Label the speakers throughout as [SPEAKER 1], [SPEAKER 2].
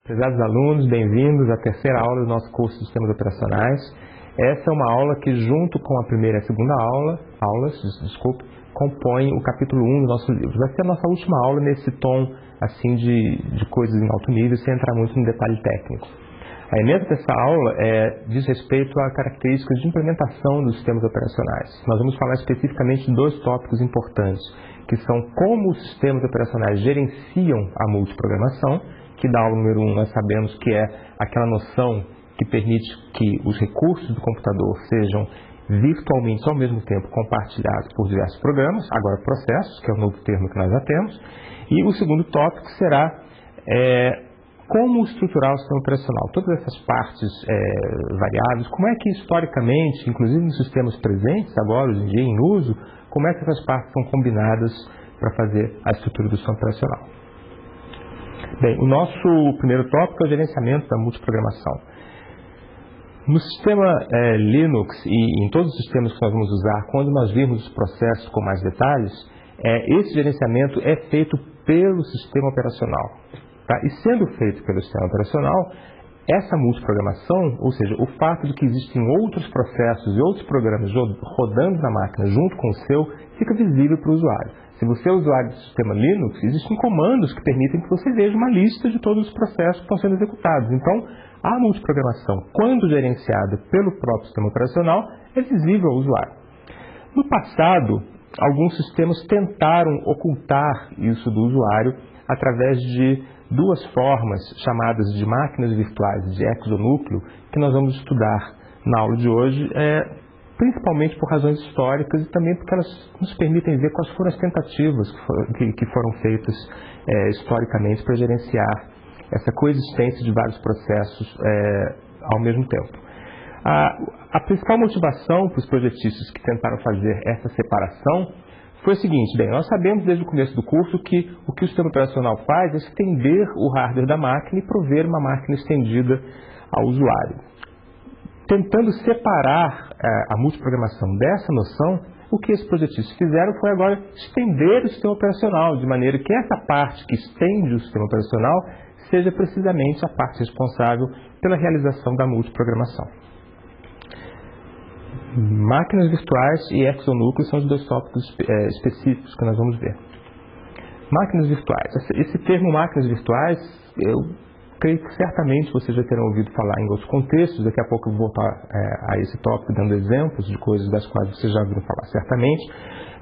[SPEAKER 1] Prezados alunos, bem-vindos à terceira aula do nosso curso de Sistemas Operacionais. Essa é uma aula que, junto com a primeira e a segunda compõe o capítulo 1 do nosso livro. Vai ser a nossa última aula nesse tom assim, de coisas em alto nível, sem entrar muito no detalhe técnico. A emenda dessa aula diz respeito a características de implementação dos sistemas operacionais. Nós vamos falar especificamente de dois tópicos importantes, que são como os sistemas operacionais gerenciam a multiprogramação, que da aula número 1 nós sabemos que é aquela noção que permite que os recursos do computador sejam virtualmente ao mesmo tempo compartilhados por diversos programas, agora processos, que é o novo termo que nós já temos, e o segundo tópico será como estruturar o sistema operacional, todas essas partes variáveis, como é que historicamente, inclusive nos sistemas presentes agora, hoje em dia em uso, como é que essas partes são combinadas para fazer a estrutura do sistema operacional. Bem, o nosso primeiro tópico é o gerenciamento da multiprogramação. No sistema Linux e em todos os sistemas que nós vamos usar, quando nós virmos os processos com mais detalhes, esse gerenciamento é feito pelo sistema operacional. Tá? E sendo feito pelo sistema operacional, essa multiprogramação, ou seja, o fato de que existem outros processos e outros programas rodando na máquina junto com o seu, fica visível para o usuário. Se você é usuário do sistema Linux, existem comandos que permitem que você veja uma lista de todos os processos que estão sendo executados. Então, a multiprogramação, quando gerenciada pelo próprio sistema operacional, é visível ao usuário. No passado, alguns sistemas tentaram ocultar isso do usuário através de duas formas chamadas de máquinas virtuais de exonúcleo, que nós vamos estudar na aula de hoje, principalmente por razões históricas e também porque elas nos permitem ver quais foram as tentativas que foram feitas historicamente para gerenciar essa coexistência de vários processos ao mesmo tempo. A principal motivação para os projetistas que tentaram fazer essa separação foi o seguinte: bem, nós sabemos desde o começo do curso que o que o sistema operacional faz é estender o hardware da máquina e prover uma máquina estendida ao usuário. Tentando separar a multiprogramação dessa noção, o que esses projetistas fizeram foi agora estender o sistema operacional, de maneira que essa parte que estende o sistema operacional seja precisamente a parte responsável pela realização da multiprogramação. Máquinas virtuais e exonúcleos são os dois tópicos específicos que nós vamos ver. Máquinas virtuais. Esse termo máquinas virtuais, eu creio que certamente vocês já terão ouvido falar em outros contextos. Daqui a pouco eu vou voltar a esse tópico dando exemplos de coisas das quais vocês já ouviram falar certamente.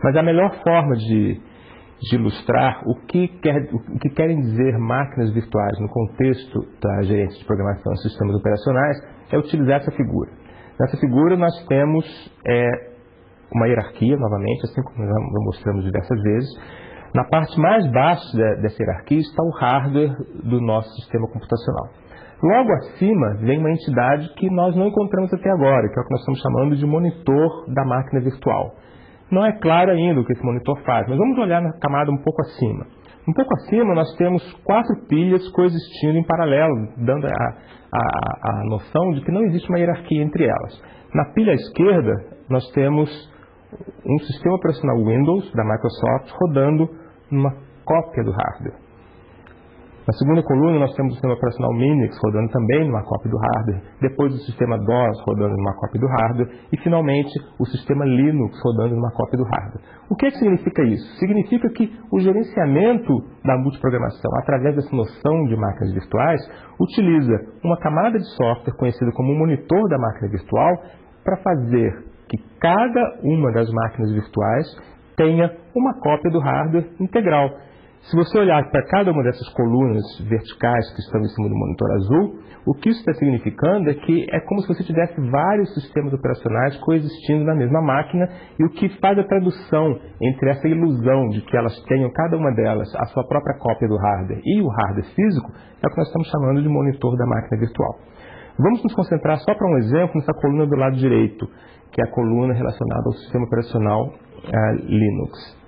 [SPEAKER 1] Mas a melhor forma de ilustrar o que querem dizer máquinas virtuais no contexto da gerência de programação e sistemas operacionais é utilizar essa figura. Nessa figura nós temos uma hierarquia, novamente, assim como nós já mostramos diversas vezes. Na parte mais baixa dessa hierarquia está o hardware do nosso sistema computacional. Logo acima vem uma entidade que nós não encontramos até agora, que é o que nós estamos chamando de monitor da máquina virtual. Não é claro ainda o que esse monitor faz, mas vamos olhar na camada um pouco acima. Um pouco acima nós temos 4 pilhas coexistindo em paralelo, dando a noção de que não existe uma hierarquia entre elas. Na pilha à esquerda nós temos um sistema operacional Windows da Microsoft rodando numa cópia do hardware. Na segunda coluna nós temos o sistema operacional Minix rodando também numa cópia do hardware, depois o sistema DOS rodando numa cópia do hardware e finalmente o sistema Linux rodando numa cópia do hardware. O que significa isso? Significa que o gerenciamento da multiprogramação através dessa noção de máquinas virtuais utiliza uma camada de software conhecida como monitor da máquina virtual para fazer que cada uma das máquinas virtuais tenha uma cópia do hardware integral. Se você olhar para cada uma dessas colunas verticais que estão em cima do monitor azul, o que isso está significando é que é como se você tivesse vários sistemas operacionais coexistindo na mesma máquina, e o que faz a tradução entre essa ilusão de que elas tenham, cada uma delas, a sua própria cópia do hardware e o hardware físico, é o que nós estamos chamando de monitor da máquina virtual. Vamos nos concentrar só para um exemplo nessa coluna do lado direito, que é a coluna relacionada ao sistema operacional Linux.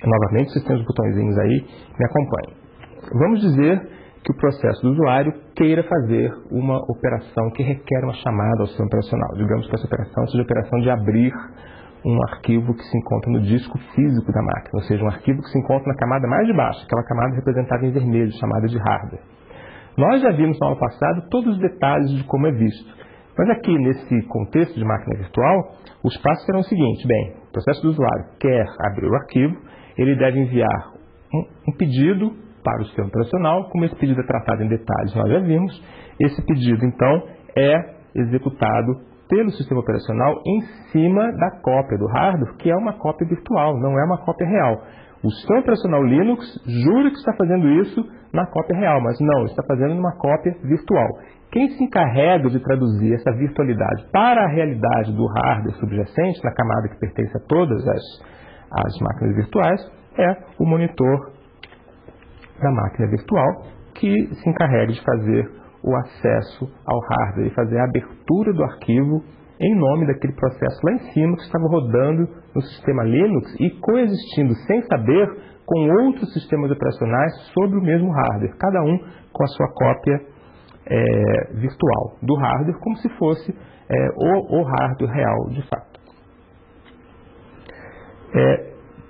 [SPEAKER 1] Novamente, vocês têm os botõezinhos aí, me acompanhem. Vamos dizer que o processo do usuário queira fazer uma operação que requer uma chamada ao sistema operacional. Digamos que essa operação seja a operação de abrir um arquivo que se encontra no disco físico da máquina, ou seja, um arquivo que se encontra na camada mais de baixo, aquela camada representada em vermelho, chamada de hardware. Nós já vimos na aula passada todos os detalhes de como é visto. Mas aqui, nesse contexto de máquina virtual, os passos serão o seguinte. Bem, o processo do usuário quer abrir o arquivo, ele deve enviar um pedido para o sistema operacional. Como esse pedido é tratado em detalhes, nós já vimos. Esse pedido, então, é executado pelo sistema operacional em cima da cópia do hardware, que é uma cópia virtual, não é uma cópia real. O sistema operacional Linux jura que está fazendo isso na cópia real, mas não, está fazendo numa cópia virtual. Quem se encarrega de traduzir essa virtualidade para a realidade do hardware subjacente, na camada que pertence a todas as máquinas virtuais, é o monitor da máquina virtual, que se encarrega de fazer o acesso ao hardware e fazer a abertura do arquivo em nome daquele processo lá em cima que estava rodando no sistema Linux e coexistindo sem saber com outros sistemas operacionais sobre o mesmo hardware, cada um com a sua cópia virtual do hardware, como se fosse o hardware real de fato.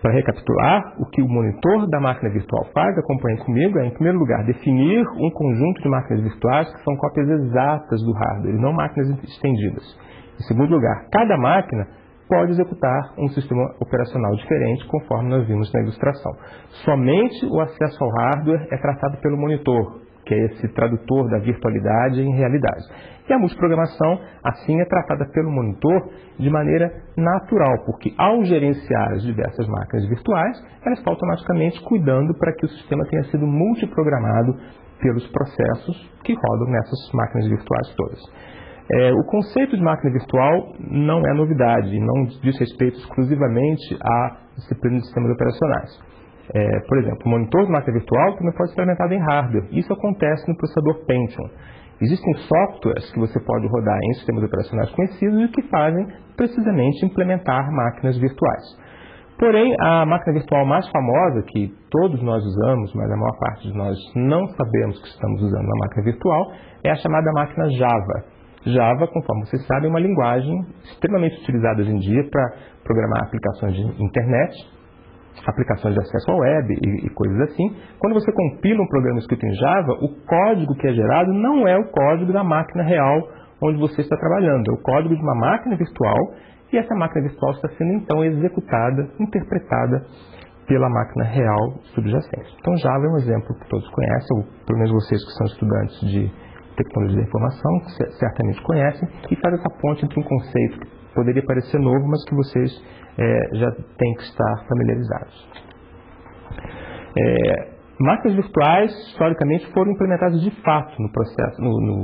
[SPEAKER 1] Para recapitular, o que o monitor da máquina virtual faz, acompanhe comigo, é, em primeiro lugar, definir um conjunto de máquinas virtuais que são cópias exatas do hardware, e não máquinas estendidas. Em segundo lugar, cada máquina pode executar um sistema operacional diferente, conforme nós vimos na ilustração. Somente o acesso ao hardware é tratado pelo monitor, que é esse tradutor da virtualidade em realidade. E a multiprogramação, assim, é tratada pelo monitor de maneira natural, porque ao gerenciar as diversas máquinas virtuais, ela está automaticamente cuidando para que o sistema tenha sido multiprogramado pelos processos que rodam nessas máquinas virtuais todas. O conceito de máquina virtual não é novidade, não diz respeito exclusivamente à disciplina de sistemas operacionais. Por exemplo, o monitor de máquina virtual também pode ser implementado em hardware. Isso acontece no processador Pentium. Existem softwares que você pode rodar em sistemas operacionais conhecidos e que fazem precisamente implementar máquinas virtuais. Porém, a máquina virtual mais famosa, que todos nós usamos, mas a maior parte de nós não sabemos que estamos usando uma máquina virtual, é a chamada máquina Java. Java, conforme vocês sabem, é uma linguagem extremamente utilizada hoje em dia para programar aplicações de internet, aplicações de acesso à web e coisas assim. Quando você compila um programa escrito em Java, o código que é gerado não é o código da máquina real onde você está trabalhando, é o código de uma máquina virtual, e essa máquina virtual está sendo então executada, interpretada pela máquina real subjacente. Então Java é um exemplo que todos conhecem, ou pelo menos vocês que são estudantes de tecnologia da informação certamente conhecem, e faz essa ponte entre um conceito que poderia parecer novo, mas que vocês já têm que estar familiarizados. Máquinas virtuais, historicamente, foram implementadas de fato no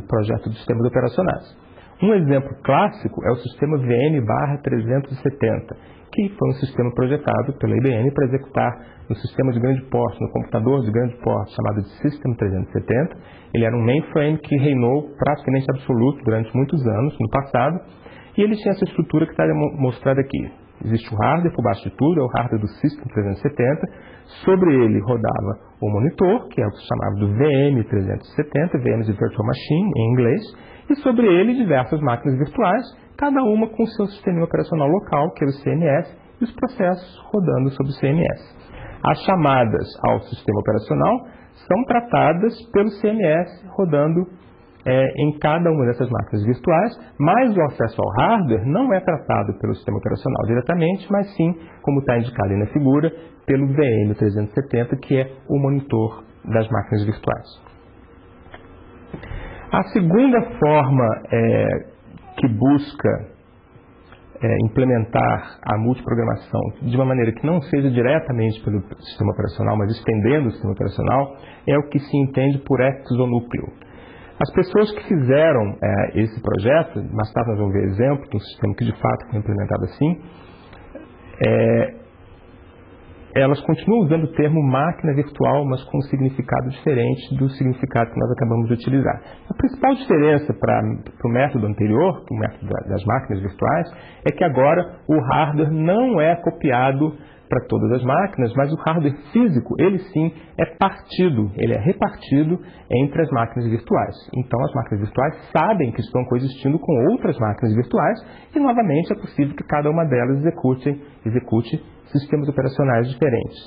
[SPEAKER 1] projeto de sistemas operacionais. Um exemplo clássico é o sistema VM/370, que foi um sistema projetado pela IBM para executar no sistema de grande porte, no computador de grande porte, chamado de System 370. Ele era um mainframe que reinou praticamente absoluto durante muitos anos no passado, e ele tinha essa estrutura que está mostrada aqui. Existe o hardware por baixo de tudo, é o hardware do System 370. Sobre ele rodava o monitor, que é o que se chamava do VM370, VM de Virtual Machine em inglês, e sobre ele diversas máquinas virtuais, cada uma com seu sistema operacional local, que é o CMS, e os processos rodando sobre o CMS. As chamadas ao sistema operacional são tratadas pelo CMS rodando em cada uma dessas máquinas virtuais, mas o acesso ao hardware não é tratado pelo sistema operacional diretamente, mas sim, como está indicado aí na figura, pelo VM370, que é o monitor das máquinas virtuais. A segunda forma que busca implementar a multiprogramação de uma maneira que não seja diretamente pelo sistema operacional, mas estendendo o sistema operacional, é o que se entende por exonúcleo. As pessoas que fizeram esse projeto, mais tarde nós vamos ver exemplo de um sistema que de fato foi implementado assim, elas continuam usando o termo máquina virtual, mas com um significado diferente do significado que nós acabamos de utilizar. A principal diferença para o método anterior, o método das máquinas virtuais, é que agora o hardware não é copiado para todas as máquinas, mas o hardware físico, ele sim é partido, ele é repartido entre as máquinas virtuais. Então as máquinas virtuais sabem que estão coexistindo com outras máquinas virtuais e novamente é possível que cada uma delas execute sistemas operacionais diferentes.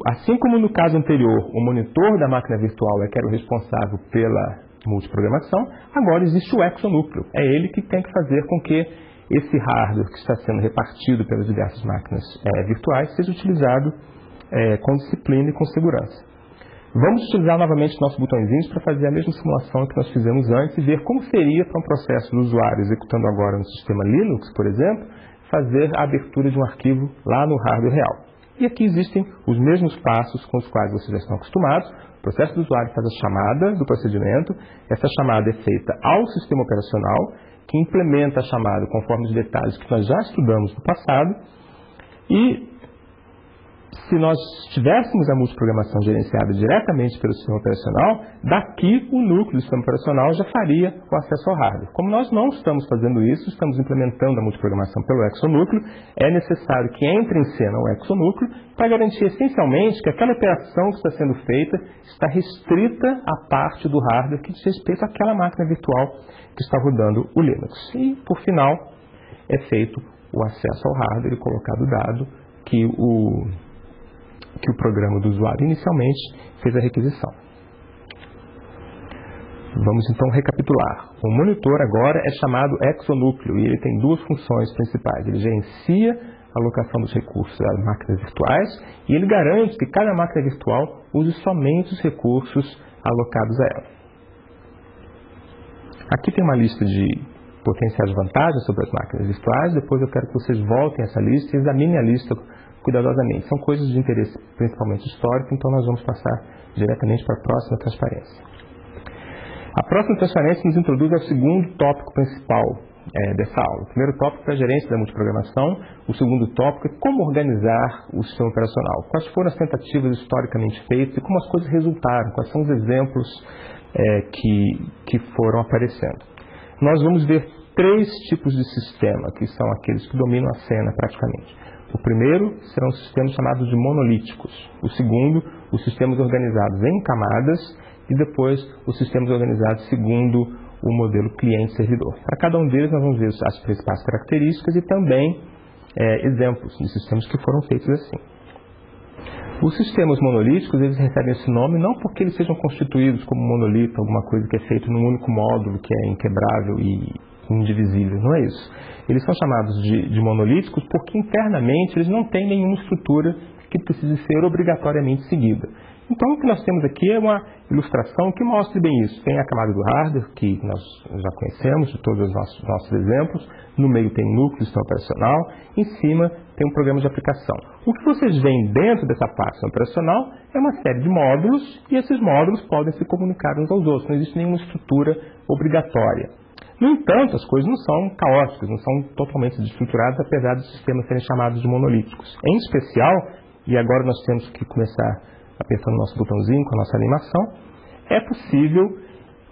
[SPEAKER 1] Assim como no caso anterior, o monitor da máquina virtual é que era o responsável pela multiprogramação, agora existe o exonúcleo. É ele que tem que fazer com que esse hardware que está sendo repartido pelas diversas máquinas virtuais seja utilizado com disciplina e com segurança. Vamos utilizar novamente nossos botõezinhos para fazer a mesma simulação que nós fizemos antes e ver como seria para um processo do usuário executando agora no sistema Linux, por exemplo, fazer a abertura de um arquivo lá no hardware real. E aqui existem os mesmos passos com os quais vocês já estão acostumados. O processo do usuário faz a chamada do procedimento, essa chamada é feita ao sistema operacional, que implementa a chamada conforme os detalhes que nós já estudamos no passado, e se nós tivéssemos a multiprogramação gerenciada diretamente pelo sistema operacional, daqui o núcleo do sistema operacional já faria o acesso ao hardware. Como nós não estamos fazendo isso, estamos implementando a multiprogramação pelo exonúcleo, é necessário que entre em cena o exonúcleo para garantir essencialmente que aquela operação que está sendo feita está restrita à parte do hardware que diz respeito àquela máquina virtual que está rodando o Linux. E, por final, é feito o acesso ao hardware e colocado o dado que o programa do usuário inicialmente fez a requisição. Vamos então recapitular. O monitor agora é chamado exonúcleo e ele tem duas funções principais. Ele gerencia a alocação dos recursos das máquinas virtuais e ele garante que cada máquina virtual use somente os recursos alocados a ela. Aqui tem uma lista de potenciais vantagens sobre as máquinas virtuais. Depois eu quero que vocês voltem a essa lista e examinem a lista cuidadosamente. São coisas de interesse principalmente histórico, então nós vamos passar diretamente para a próxima transparência. A próxima transparência nos introduz ao segundo tópico principal dessa aula. O primeiro tópico é a gerência da multiprogramação, o segundo tópico é como organizar o sistema operacional. Quais foram as tentativas historicamente feitas e como as coisas resultaram, quais são os exemplos que foram aparecendo. Nós vamos ver 3 tipos de sistema, que são aqueles que dominam a cena praticamente. O primeiro serão os sistemas chamados de monolíticos. O segundo, os sistemas organizados em camadas. E depois, os sistemas organizados segundo o modelo cliente-servidor. Para cada um deles, nós vamos ver as principais características e também exemplos de sistemas que foram feitos assim. Os sistemas monolíticos, eles recebem esse nome não porque eles sejam constituídos como monolito, alguma coisa que é feita num único módulo, que é inquebrável e indivisível, não é isso. Eles são chamados de monolíticos porque internamente eles não têm nenhuma estrutura que precise ser obrigatoriamente seguida. Então o que nós temos aqui é uma ilustração que mostra bem isso. Tem a camada do hardware, que nós já conhecemos de todos os nossos exemplos, no meio tem o núcleo do sistema operacional, em cima tem um programa de aplicação. O que vocês veem dentro dessa parte operacional é uma série de módulos e esses módulos podem se comunicar uns aos outros, não existe nenhuma estrutura obrigatória. No entanto, as coisas não são caóticas, não são totalmente desestruturadas, apesar dos sistemas serem chamados de monolíticos. Em especial, e agora nós temos que começar apertando o nosso botãozinho com a nossa animação, é possível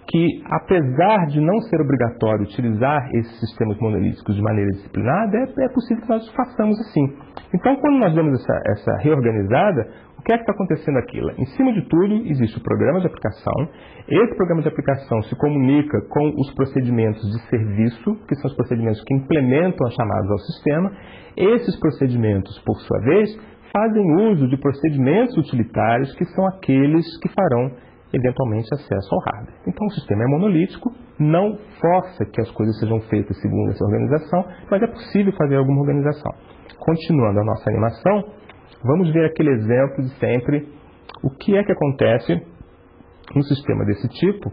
[SPEAKER 1] que, apesar de não ser obrigatório utilizar esses sistemas monolíticos de maneira disciplinada, é possível que nós façamos assim. Então, quando nós damos essa reorganizada, o que é que está acontecendo aqui? Em cima de tudo, existe o programa de aplicação. Esse programa de aplicação se comunica com os procedimentos de serviço, que são os procedimentos que implementam as chamadas ao sistema. Esses procedimentos, por sua vez, fazem uso de procedimentos utilitários, que são aqueles que farão, eventualmente, acesso ao hardware. Então, o sistema é monolítico, não força que as coisas sejam feitas segundo essa organização, mas é possível fazer alguma organização. Continuando a nossa animação, vamos ver aquele exemplo de sempre, o que é que acontece num sistema desse tipo,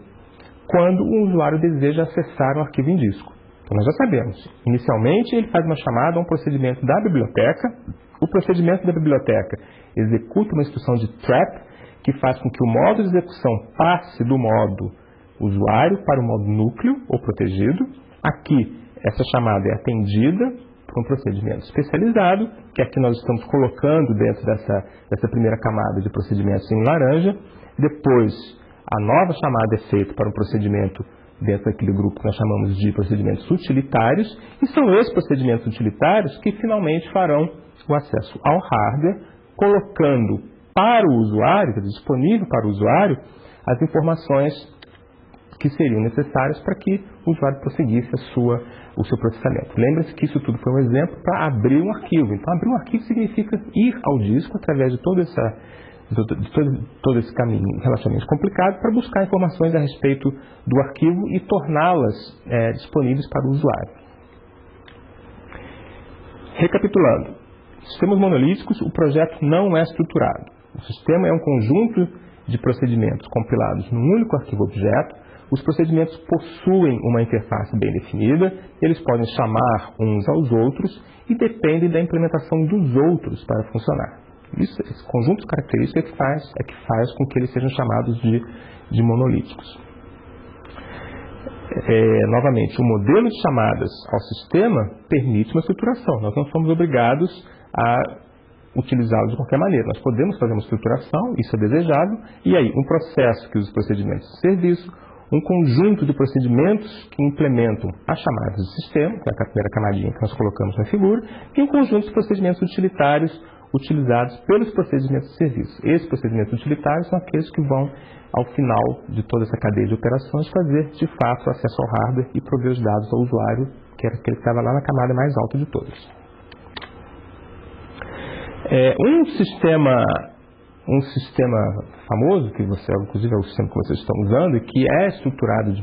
[SPEAKER 1] quando o usuário deseja acessar um arquivo em disco. Então, nós já sabemos, inicialmente ele faz uma chamada a um procedimento da biblioteca. O procedimento da biblioteca executa uma instrução de trap, que faz com que o modo de execução passe do modo usuário para o modo núcleo ou protegido. Aqui, essa chamada é atendida por um procedimento especializado, que aqui nós estamos colocando dentro dessa primeira camada de procedimentos em laranja. Depois, a nova chamada é feita para um procedimento dentro daquele grupo que nós chamamos de procedimentos utilitários, e são esses procedimentos utilitários que finalmente farão o acesso ao hardware, colocando para o usuário, disponível para o usuário, as informações que seriam necessárias para que o usuário prosseguisse o seu processamento. Lembre-se que isso tudo foi um exemplo para abrir um arquivo. Então, abrir um arquivo significa ir ao disco através de todo esse caminho relativamente complicado para buscar informações a respeito do arquivo e torná-las disponíveis para o usuário. Recapitulando, sistemas monolíticos, o projeto não é estruturado. O sistema é um conjunto de procedimentos compilados num único arquivo objeto. Os procedimentos possuem uma interface bem definida, eles podem chamar uns aos outros e dependem da implementação dos outros para funcionar. Esse conjunto de características é que faz com que eles sejam chamados de monolíticos. Novamente, o modelo de chamadas ao sistema permite uma estruturação. Nós não somos obrigados a utilizá-lo de qualquer maneira. Nós podemos fazer uma estruturação, isso é desejável, e aí um processo que usa os procedimentos de serviço, um conjunto de procedimentos que implementam as chamadas do sistema, que é a primeira camadinha que nós colocamos na figura, e um conjunto de procedimentos utilitários utilizados pelos procedimentos de serviço. Esses procedimentos utilitários são aqueles que vão, ao final de toda essa cadeia de operações, fazer, de fato, o acesso ao hardware e prover os dados ao usuário, que era aquele que estava lá na camada mais alta de todas. Um sistema famoso, que inclusive é o sistema que vocês estão usando, e que é estruturado dessa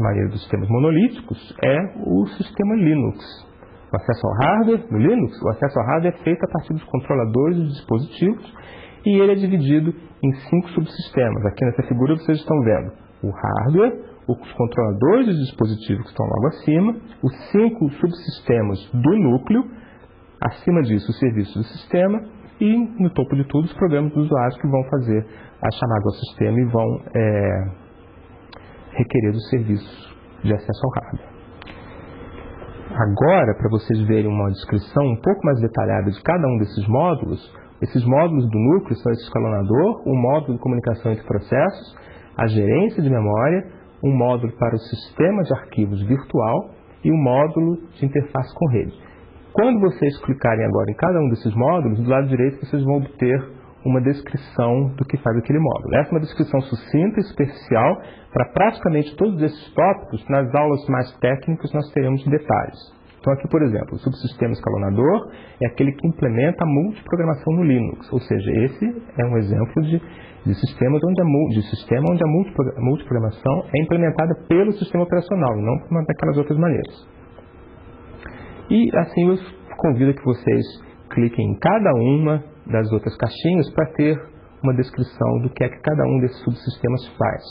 [SPEAKER 1] maneira dos sistemas monolíticos, é o sistema Linux. O acesso ao hardware, no Linux, o acesso ao hardware é feito a partir dos controladores dos dispositivos e ele é dividido em 5 subsistemas. Aqui nessa figura vocês estão vendo o hardware, os controladores dos dispositivos que estão logo acima, os 5 subsistemas do núcleo, acima disso os serviços do sistema e, no topo de tudo, os programas dos usuários que vão fazer a chamada ao sistema e vão requerer os serviços de acesso ao hardware. Agora, para vocês verem uma descrição um pouco mais detalhada de cada um desses módulos, esses módulos do núcleo são esse escalonador, um módulo de comunicação entre processos, a gerência de memória, um módulo para o sistema de arquivos virtual e um módulo de interface com rede. Quando vocês clicarem agora em cada um desses módulos, do lado direito vocês vão obter uma descrição do que faz aquele módulo. Essa é uma descrição sucinta e superficial para praticamente todos esses tópicos. Nas aulas mais técnicas nós teremos detalhes. Então aqui, por exemplo, o subsistema escalonador é aquele que implementa a multiprogramação no Linux, ou seja, esse é um exemplo de sistema onde a multiprogramação é implementada pelo sistema operacional, e não daquelas outras maneiras. E assim eu convido que vocês cliquem em cada uma das outras caixinhas para ter uma descrição do que é que cada um desses subsistemas faz.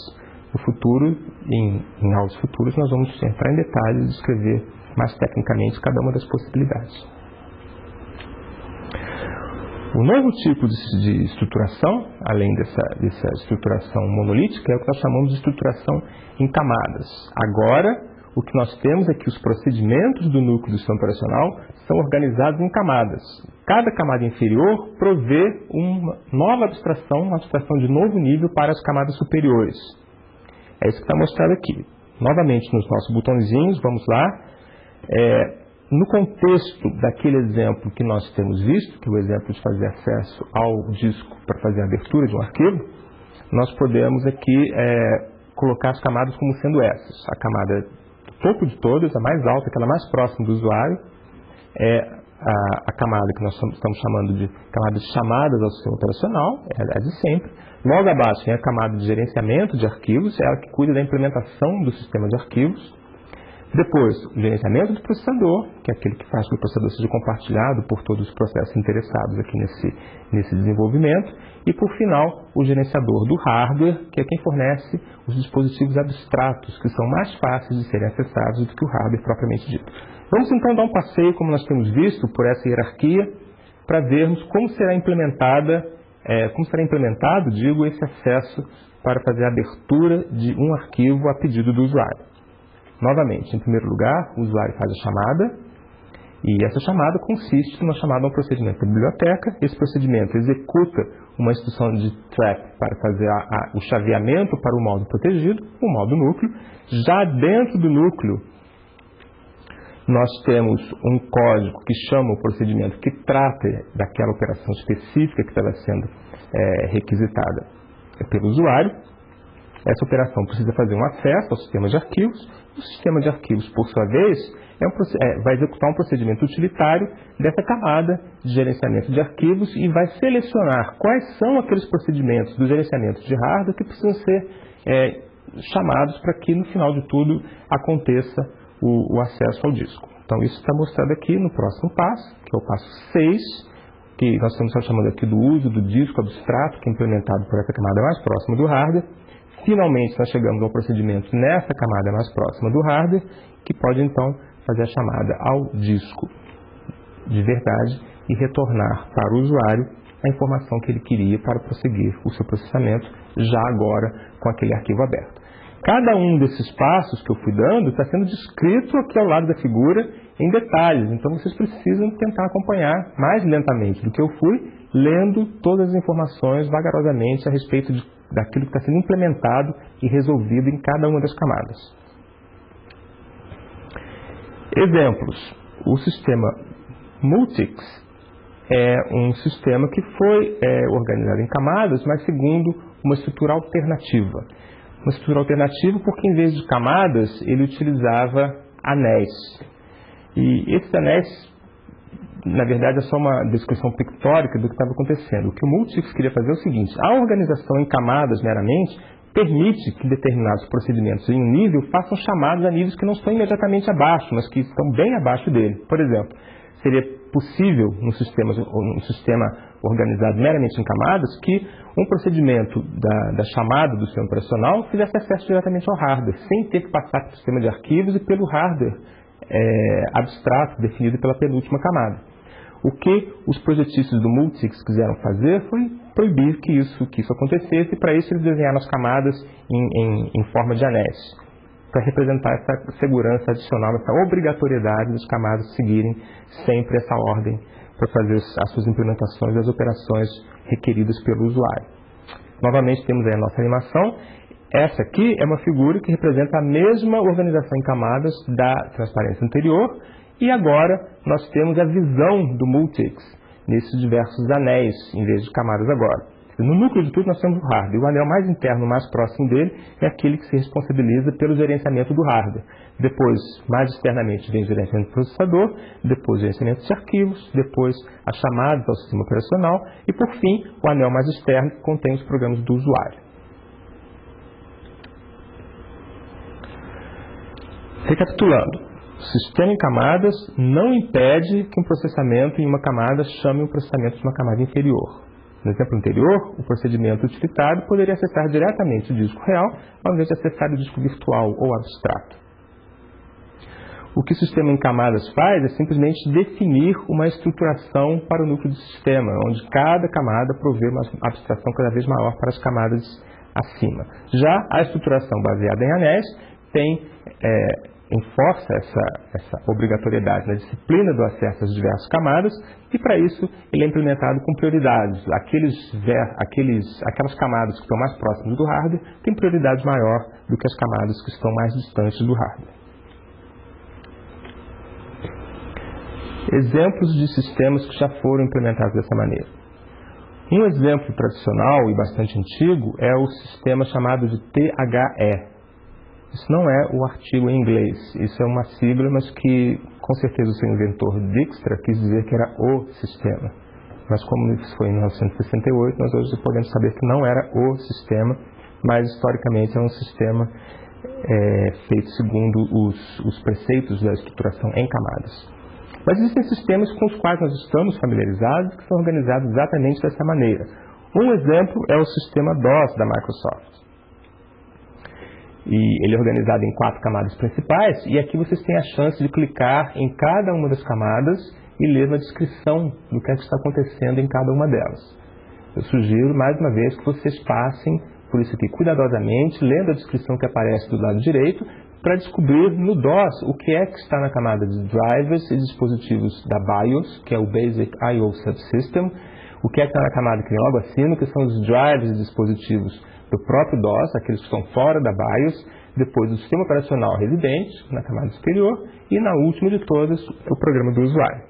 [SPEAKER 1] No futuro, em aulas futuras, nós vamos entrar em detalhes e descrever mais tecnicamente cada uma das possibilidades. O novo tipo de estruturação, além dessa estruturação monolítica, é o que nós chamamos de estruturação em camadas. Agora, o que nós temos é que os procedimentos do núcleo do sistema operacional são organizados em camadas. Cada camada inferior provê uma nova abstração, uma abstração de novo nível para as camadas superiores. É isso que está mostrado aqui. Novamente, nos nossos botõezinhos, vamos lá. No contexto daquele exemplo que nós temos visto, que é o exemplo de fazer acesso ao disco para fazer a abertura de um arquivo, nós podemos aqui colocar as camadas como sendo essas. A camada do topo de todas, a mais alta, aquela mais próxima do usuário, é a camada que nós estamos chamando de camada de chamadas ao sistema operacional, é a de sempre. Logo abaixo tem a camada de gerenciamento de arquivos, é ela que cuida da implementação do sistema de arquivos. Depois, o gerenciamento do processador, que é aquele que faz com que o processador seja compartilhado por todos os processos interessados aqui nesse desenvolvimento. E, por final, o gerenciador do hardware, que é quem fornece os dispositivos abstratos, que são mais fáceis de serem acessados do que o hardware propriamente dito. Vamos então dar um passeio, como nós temos visto, por essa hierarquia, para vermos como será implementado, esse acesso para fazer a abertura de um arquivo a pedido do usuário. Novamente, em primeiro lugar, o usuário faz a chamada, e essa chamada consiste numa chamada a um procedimento da biblioteca. Esse procedimento executa uma instrução de trap para fazer o chaveamento para o modo protegido, o modo núcleo. Já dentro do núcleo, nós temos um código que chama o procedimento que trata daquela operação específica que estava sendo requisitada pelo usuário. Essa operação precisa fazer um acesso ao sistema de arquivos. O sistema de arquivos, por sua vez, vai executar um procedimento utilitário dessa camada de gerenciamento de arquivos e vai selecionar quais são aqueles procedimentos do gerenciamento de hardware que precisam ser chamados para que, no final de tudo, aconteça o acesso ao disco. Então, isso está mostrado aqui no próximo passo, que é o passo 6, que nós estamos chamando aqui do uso do disco abstrato, que é implementado por essa camada mais próxima do hardware. Finalmente, nós chegamos ao procedimento nessa camada mais próxima do hardware, que pode, então, fazer a chamada ao disco de verdade e retornar para o usuário a informação que ele queria para prosseguir o seu processamento, já agora com aquele arquivo aberto. Cada um desses passos que eu fui dando está sendo descrito aqui ao lado da figura em detalhes, então vocês precisam tentar acompanhar mais lentamente do que eu fui, lendo todas as informações vagarosamente a respeito daquilo que está sendo implementado e resolvido em cada uma das camadas. Exemplos. O sistema Multics é um sistema que foi organizado em camadas, mas segundo uma estrutura alternativa. Uma estrutura alternativa porque, em vez de camadas, ele utilizava anéis. E esses anéis, na verdade, é só uma descrição pictórica do que estava acontecendo. O que o Multics queria fazer é o seguinte: a organização em camadas meramente permite que determinados procedimentos em um nível façam chamadas a níveis que não estão imediatamente abaixo, mas que estão bem abaixo dele. Por exemplo, seria possível, num sistema organizado meramente em camadas, que um procedimento da chamada do sistema operacional fizesse acesso diretamente ao hardware, sem ter que passar pelo sistema de arquivos e pelo hardware abstrato definido pela penúltima camada. O que os projetistas do Multics quiseram fazer foi proibir que isso acontecesse, e para isso eles desenharam as camadas em forma de anéis, para representar essa segurança adicional, essa obrigatoriedade das camadas seguirem sempre essa ordem para fazer as suas implementações das operações requeridas pelo usuário. Novamente temos aí a nossa animação. Essa aqui é uma figura que representa a mesma organização em camadas da transparência anterior, e agora nós temos a visão do Multics nesses diversos anéis, em vez de camadas agora. No núcleo de tudo nós temos o hardware, e o anel mais interno, mais próximo dele, é aquele que se responsabiliza pelo gerenciamento do hardware. Depois, mais externamente, vem o gerenciamento do processador, depois o gerenciamento de arquivos, depois as chamadas ao sistema operacional e, por fim, o anel mais externo, que contém os programas do usuário. Recapitulando, o sistema em camadas não impede que um processamento em uma camada chame um processamento de uma camada inferior. No exemplo anterior, o procedimento utilitário poderia acessar diretamente o disco real, ao invés de acessar o disco virtual ou abstrato. O que o sistema em camadas faz é simplesmente definir uma estruturação para o núcleo do sistema, onde cada camada provê uma abstração cada vez maior para as camadas acima. Já a estruturação baseada em anéis enforça essa obrigatoriedade na disciplina do acesso às diversas camadas, e para isso ele é implementado com prioridades. Aquelas camadas que estão mais próximas do hardware têm prioridade maior do que as camadas que estão mais distantes do hardware. Exemplos de sistemas que já foram implementados dessa maneira. Um exemplo tradicional e bastante antigo é o sistema chamado de THE. Isso não é o artigo em inglês, isso é uma sigla, mas que com certeza o seu inventor Dijkstra quis dizer que era o sistema. Mas como isso foi em 1968, nós hoje podemos saber que não era o sistema, mas historicamente é um sistema feito segundo os preceitos da estruturação em camadas. Mas existem sistemas com os quais nós estamos familiarizados que são organizados exatamente dessa maneira. Um exemplo é o sistema DOS da Microsoft. E ele é organizado em 4 camadas principais, e aqui vocês têm a chance de clicar em cada uma das camadas e ler uma descrição do que está acontecendo em cada uma delas. Eu sugiro, mais uma vez, que vocês passem por isso aqui cuidadosamente, lendo a descrição que aparece do lado direito, para descobrir no DOS o que é que está na camada de drivers e dispositivos da BIOS, que é o Basic I/O Subsystem, o que é que está na camada que vem logo acima, que são os drivers e dispositivos do próprio DOS, aqueles que estão fora da BIOS, depois o sistema operacional residente, na camada superior, e na última de todas, o programa do usuário.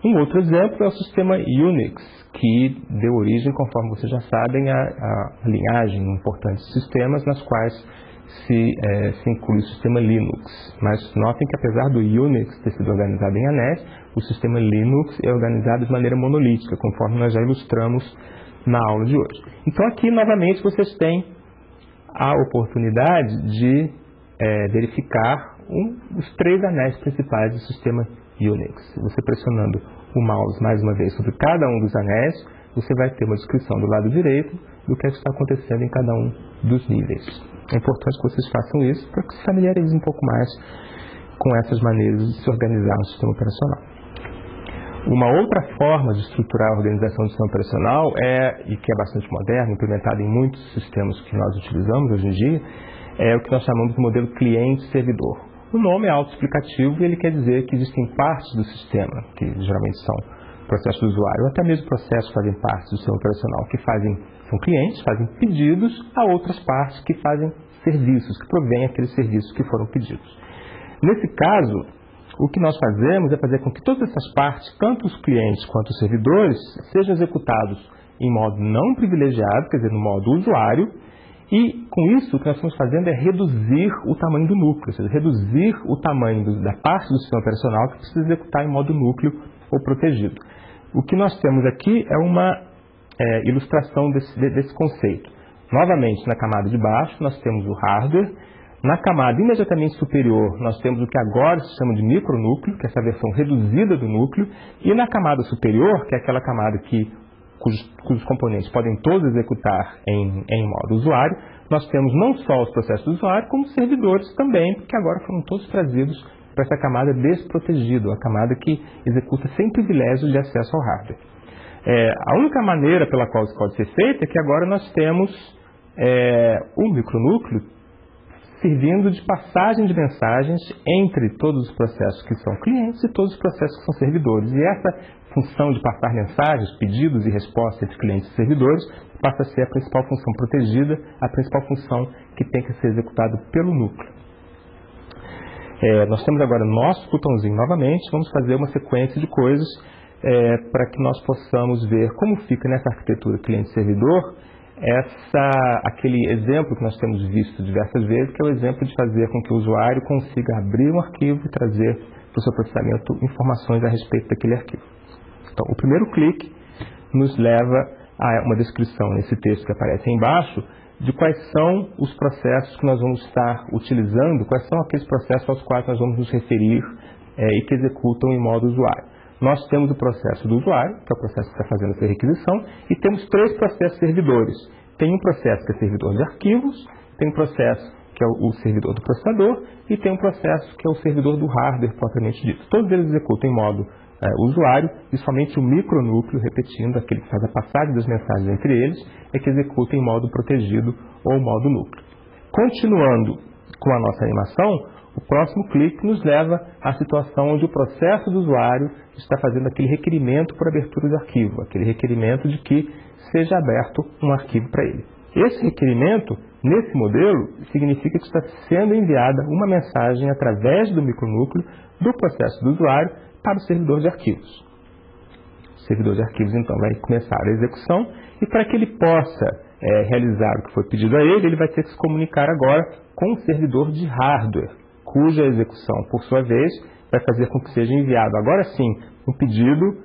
[SPEAKER 1] Um outro exemplo é o sistema Unix, que deu origem, conforme vocês já sabem, à linhagem de importantes sistemas nas quais se inclui o sistema Linux. Mas notem que apesar do Unix ter sido organizado em anéis, o sistema Linux é organizado de maneira monolítica, conforme nós já ilustramos na aula de hoje. Então aqui novamente vocês têm a oportunidade de verificar os 3 anéis principais do sistema Unix. Você pressionando o mouse mais uma vez sobre cada um dos anéis, você vai ter uma descrição do lado direito do que está acontecendo em cada um dos níveis. É importante que vocês façam isso para que se familiarizem um pouco mais com essas maneiras de se organizar no sistema operacional. Uma outra forma de estruturar a organização do sistema operacional e que é bastante moderna, implementada em muitos sistemas que nós utilizamos hoje em dia, é o que nós chamamos de modelo cliente-servidor. O nome é autoexplicativo e ele quer dizer que existem partes do sistema, que geralmente são processos do usuário, ou até mesmo processos que fazem parte do sistema operacional, que são clientes, fazem pedidos a outras partes que fazem serviços, que provêm aqueles serviços que foram pedidos. Nesse caso, o que nós fazemos é fazer com que todas essas partes, tanto os clientes quanto os servidores, sejam executados em modo não privilegiado, quer dizer, no modo usuário, e com isso o que nós estamos fazendo é reduzir o tamanho do núcleo, ou seja, reduzir o tamanho da parte do sistema operacional que precisa executar em modo núcleo ou protegido. O que nós temos aqui é uma ilustração desse conceito. Novamente, na camada de baixo nós temos o hardware. Na camada imediatamente superior, nós temos o que agora se chama de micronúcleo, que é essa versão reduzida do núcleo. E na camada superior, que é aquela camada cujos componentes podem todos executar em modo usuário, nós temos não só os processos do usuário, como os servidores também, porque agora foram todos trazidos para essa camada desprotegida, a camada que executa sem privilégio de acesso ao hardware. A única maneira pela qual isso pode ser feito é que agora nós temos um micronúcleo servindo de passagem de mensagens entre todos os processos que são clientes e todos os processos que são servidores. E essa função de passar mensagens, pedidos e respostas entre clientes e servidores passa a ser a principal função protegida, a principal função que tem que ser executada pelo núcleo. Nós temos agora nosso botãozinho novamente, vamos fazer uma sequência de coisas para que nós possamos ver como fica nessa arquitetura cliente-servidor aquele exemplo que nós temos visto diversas vezes, que é o exemplo de fazer com que o usuário consiga abrir um arquivo e trazer para o seu processamento informações a respeito daquele arquivo. Então, o primeiro clique nos leva a uma descrição nesse texto que aparece aí embaixo de quais são os processos que nós vamos estar utilizando, quais são aqueles processos aos quais nós vamos nos referir e que executam em modo usuário. Nós temos o processo do usuário, que é o processo que está fazendo essa requisição, e temos 3 processos servidores. Tem um processo que é servidor de arquivos, tem um processo que é o servidor do processador, e tem um processo que é o servidor do hardware propriamente dito. Todos eles executam em modo usuário, e somente o micronúcleo, repetindo, aquele que faz a passagem das mensagens entre eles, é que executa em modo protegido ou modo núcleo. Continuando com a nossa animação, o próximo clique nos leva à situação onde o processo do usuário está fazendo aquele requerimento por abertura de arquivo, aquele requerimento de que seja aberto um arquivo para ele. Esse requerimento, nesse modelo, significa que está sendo enviada uma mensagem através do micronúcleo do processo do usuário para o servidor de arquivos. O servidor de arquivos, então, vai começar a execução e para que ele possa realizar o que foi pedido a ele, ele vai ter que se comunicar agora com o servidor de hardware, cuja execução, por sua vez, vai fazer com que seja enviado, agora sim, um pedido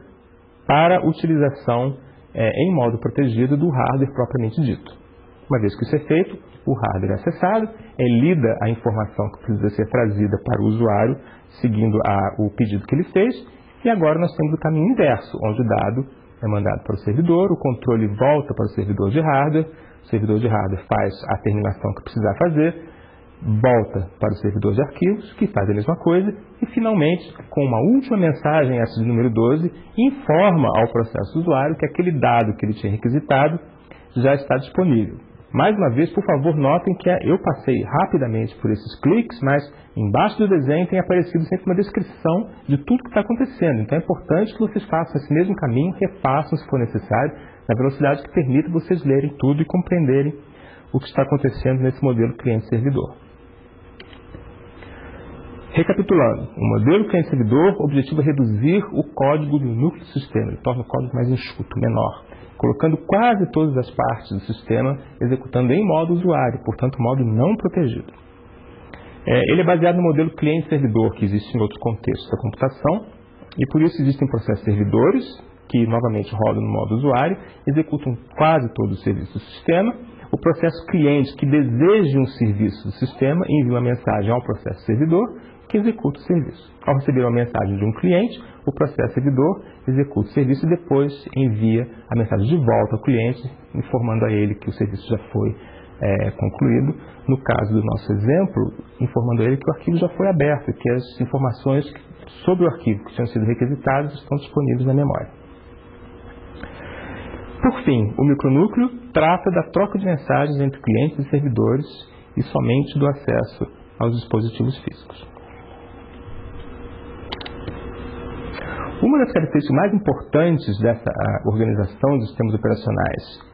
[SPEAKER 1] para utilização em modo protegido do hardware propriamente dito. Uma vez que isso é feito, o hardware é acessado, é lida a informação que precisa ser trazida para o usuário, seguindo o pedido que ele fez, e agora nós temos o caminho inverso, onde o dado é mandado para o servidor, o controle volta para o servidor de hardware faz a terminação que precisar fazer, volta para o servidor de arquivos, que faz a mesma coisa, e finalmente, com uma última mensagem, essa de número 12, informa ao processo do usuário que aquele dado que ele tinha requisitado já está disponível. Mais uma vez, por favor, notem que eu passei rapidamente por esses cliques, mas embaixo do desenho tem aparecido sempre uma descrição de tudo que está acontecendo. Então é importante que vocês façam esse mesmo caminho, refaçam se for necessário, na velocidade que permita vocês lerem tudo e compreenderem o que está acontecendo nesse modelo cliente-servidor. Recapitulando, o modelo cliente-servidor, o objetivo é reduzir o código do núcleo do sistema, ele torna o código mais enxuto, menor, colocando quase todas as partes do sistema executando em modo usuário, portanto, modo não protegido. Ele é baseado no modelo cliente-servidor, que existe em outros contextos da computação, e por isso existem processos servidores, que novamente rodam no modo usuário, executam quase todos os serviços do sistema. O processo cliente, que deseja um serviço do sistema, envia uma mensagem ao processo servidor, que executa o serviço. Ao receber uma mensagem de um cliente, o processo servidor executa o serviço e depois envia a mensagem de volta ao cliente, informando a ele que o serviço já foi concluído. No caso do nosso exemplo, informando a ele que o arquivo já foi aberto e que as informações sobre o arquivo que tinham sido requisitadas estão disponíveis na memória. Por fim, o micronúcleo trata da troca de mensagens entre clientes e servidores e somente do acesso aos dispositivos físicos. Uma das características mais importantes dessa organização dos sistemas operacionais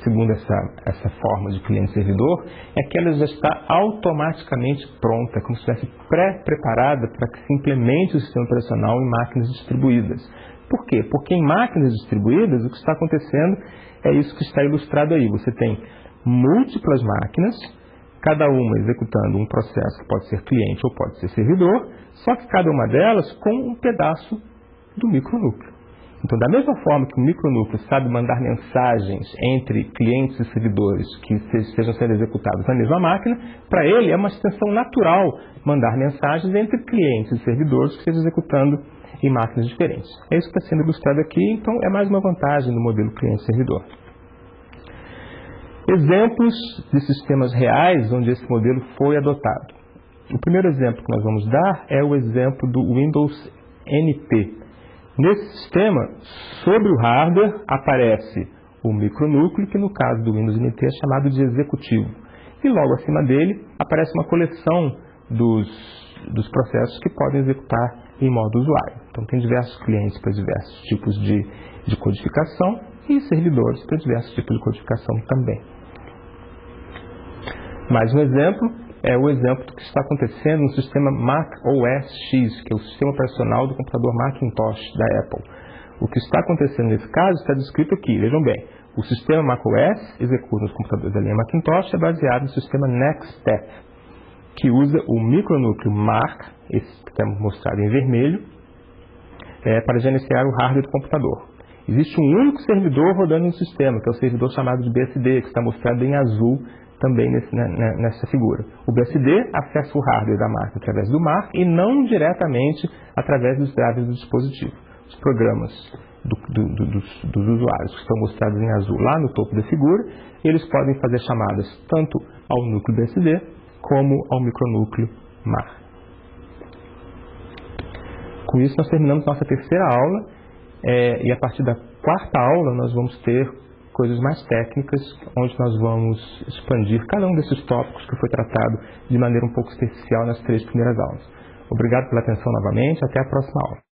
[SPEAKER 1] segundo essa forma de cliente-servidor, é que ela já está automaticamente pronta, como se estivesse pré-preparada para que se implemente o sistema operacional em máquinas distribuídas. Por quê? Porque em máquinas distribuídas, o que está acontecendo é isso que está ilustrado aí. Você tem múltiplas máquinas, cada uma executando um processo que pode ser cliente ou pode ser servidor, só que cada uma delas com um pedaço do micronúcleo. Então, da mesma forma que o micronúcleo sabe mandar mensagens entre clientes e servidores que estejam sendo executados na mesma máquina, para ele é uma extensão natural mandar mensagens entre clientes e servidores que estejam executando em máquinas diferentes. É isso que está sendo ilustrado aqui, então é mais uma vantagem do modelo cliente-servidor. Exemplos de sistemas reais onde esse modelo foi adotado. O primeiro exemplo que nós vamos dar é o exemplo do Windows NT. Nesse sistema, sobre o hardware, aparece o micronúcleo, que no caso do Windows NT é chamado de executivo. E logo acima dele aparece uma coleção dos processos que podem executar em modo usuário. Então tem diversos clientes para diversos tipos de codificação e servidores para diversos tipos de codificação também. Mais um exemplo é o exemplo do que está acontecendo no sistema Mac OS X, que é o sistema operacional do computador Macintosh da Apple. O que está acontecendo nesse caso está descrito aqui, vejam bem. O sistema Mac OS executa nos computadores da linha Macintosh é baseado no sistema NeXTSTEP, que usa o micronúcleo MAC, esse que está mostrado em vermelho, para gerenciar o hardware do computador. Existe um único servidor rodando no sistema, que é o servidor chamado de BSD, que está mostrado em azul também nessa figura. O BSD acessa o hardware da máquina através do MAC e não diretamente através dos drivers do dispositivo. Os programas dos usuários que estão mostrados em azul lá no topo da figura, eles podem fazer chamadas tanto ao núcleo BSD como ao micronúcleo MAC. Com isso nós terminamos nossa terceira aula e a partir da quarta aula nós vamos ter coisas mais técnicas, onde nós vamos expandir cada um desses tópicos que foi tratado de maneira um pouco especial nas 3 primeiras aulas. Obrigado pela atenção novamente, até a próxima aula.